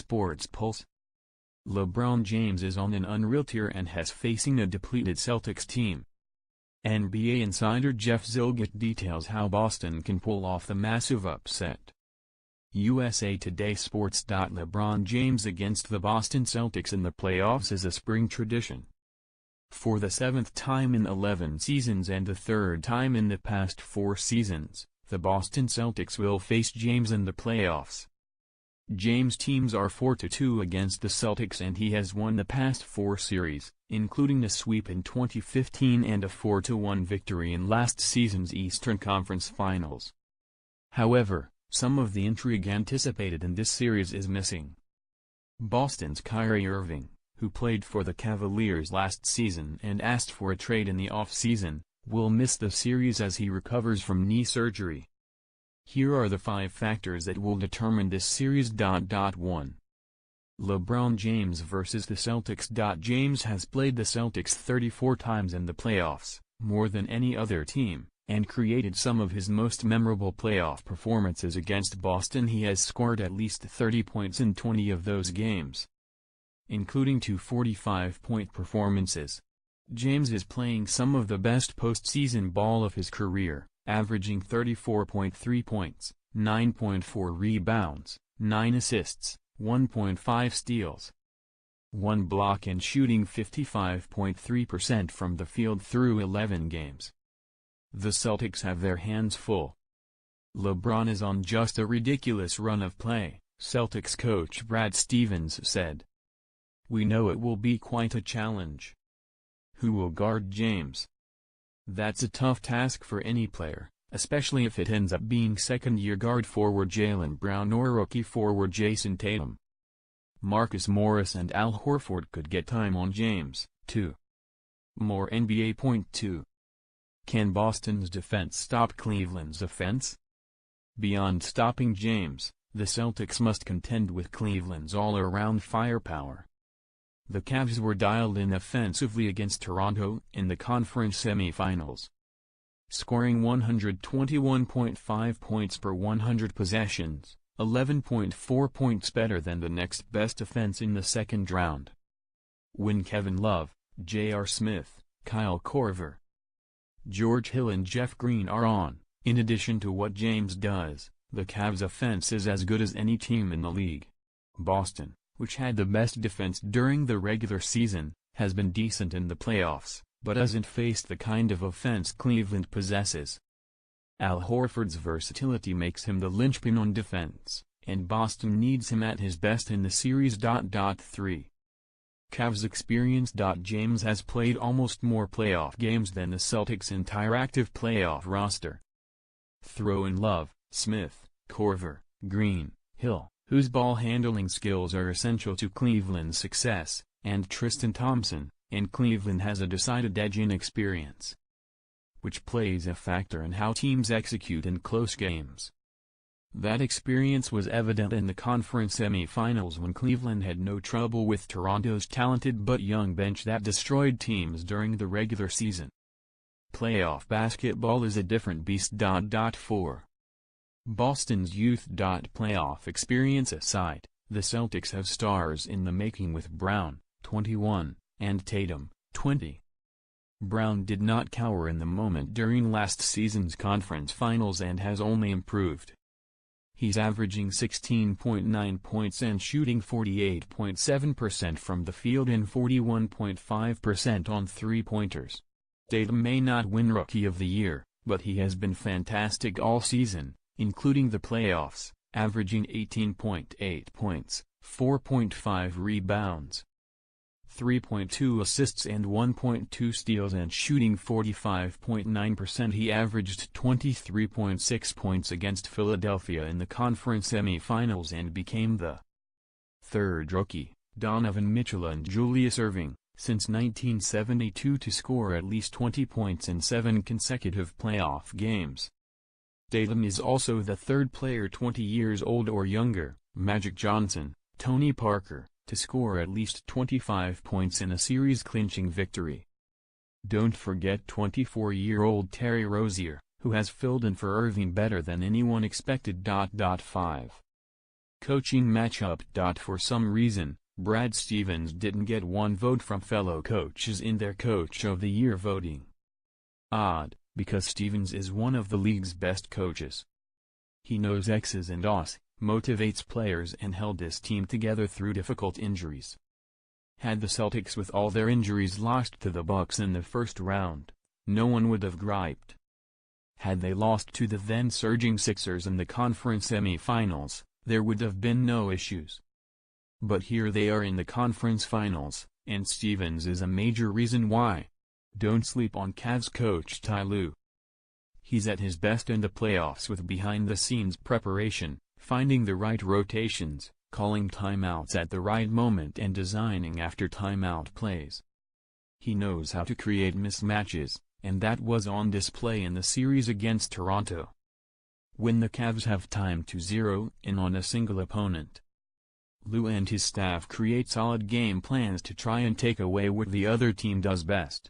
SportsPulse. LeBron James is on an unreal tear and has facing a depleted Celtics team. NBA insider Jeff Zillgitt details how Boston can pull off the massive upset. USA Today Sports. LeBron James against the Boston Celtics in the playoffs is a spring tradition. For the 7th time in 11 seasons and the 3rd time in the past 4 seasons, the Boston Celtics will face James in the playoffs. James' teams are 4-2 against the Celtics and he has won the past 4 series, including a sweep in 2015 and a 4-1 victory in last season's Eastern Conference Finals. However, some of the intrigue anticipated in this series is missing. Boston's Kyrie Irving, who played for the Cavaliers last season and asked for a trade in the offseason, will miss the series as he recovers from knee surgery. Here are the 5 factors that will determine this series. 1. LeBron James vs. the Celtics. James has played the Celtics 34 times in the playoffs, more than any other team, and created some of his most memorable playoff performances against Boston. He has scored at least 30 points in 20 of those games, including 2 45-point performances. James is playing some of the best postseason ball of his career, averaging 34.3 points, 9.4 rebounds, 9 assists, 1.5 steals, 1 block and shooting 55.3% from the field through 11 games. The Celtics have their hands full. LeBron is on just a ridiculous run of play, Celtics coach Brad Stevens said. We know it will be quite a challenge. Who will guard James? That's a tough task for any player, especially if it ends up being second-year guard forward Jaylen Brown or rookie forward Jason Tatum. Marcus Morris and Al Horford could get time on James, too. More NBA. Point 2. Can Boston's defense stop Cleveland's offense? Beyond stopping James, the Celtics must contend with Cleveland's all-around firepower. The Cavs were dialed in offensively against Toronto in the conference semifinals, scoring 121.5 points per 100 possessions, 11.4 points better than the next best offense in the second round. When Kevin Love, J.R. Smith, Kyle Korver, George Hill and Jeff Green are on, in addition to what James does, the Cavs' offense is as good as any team in the league. Boston, which had the best defense during the regular season, has been decent in the playoffs, but hasn't faced the kind of offense Cleveland possesses. Al Horford's versatility makes him the linchpin on defense, and Boston needs him at his best in the series. 3. Cavs experience. James has played almost more playoff games than the Celtics' entire active playoff roster. Throw in Love, Smith, Korver, Green, Hill, whose ball-handling skills are essential to Cleveland's success, and Tristan Thompson, and Cleveland has a decided edge in experience, which plays a factor in how teams execute in close games. That experience was evident in the conference semifinals when Cleveland had no trouble with Toronto's talented but young bench that destroyed teams during the regular season. Playoff basketball is a different beast. 4. Boston's youth. Playoff experience aside, the Celtics have stars in the making with Brown, 21, and Tatum, 20. Brown did not cower in the moment during last season's conference finals and has only improved. He's averaging 16.9 points and shooting 48.7% from the field and 41.5% on three-pointers. Tatum may not win Rookie of the Year, but he has been fantastic all season, including the playoffs, averaging 18.8 points, 4.5 rebounds, 3.2 assists and 1.2 steals and shooting 45.9%. He averaged 23.6 points against Philadelphia in the conference semifinals and became the 3rd rookie, Donovan Mitchell and Julius Erving, since 1972 to score at least 20 points in 7 consecutive playoff games. Tatum is also the 3rd player 20 years old or younger, Magic Johnson, Tony Parker, to score at least 25 points in a series-clinching victory. Don't forget 24-year-old Terry Rozier, who has filled in for Irving better than anyone expected. 5. Coaching matchup. For some reason, Brad Stevens didn't get one vote from fellow coaches in their Coach of the Year voting. Odd, because Stevens is one of the league's best coaches. He knows X's and O's, motivates players and held his team together through difficult injuries. Had the Celtics with all their injuries lost to the Bucks in the first round, no one would have griped. Had they lost to the then-surging Sixers in the conference semi-finals, there would have been no issues. But here they are in the conference finals, and Stevens is a major reason why. Don't sleep on Cavs coach Ty Lue. He's at his best in the playoffs with behind-the-scenes preparation, finding the right rotations, calling timeouts at the right moment and designing after timeout plays. He knows how to create mismatches, and that was on display in the series against Toronto. When the Cavs have time to zero in on a single opponent, Lue and his staff create solid game plans to try and take away what the other team does best.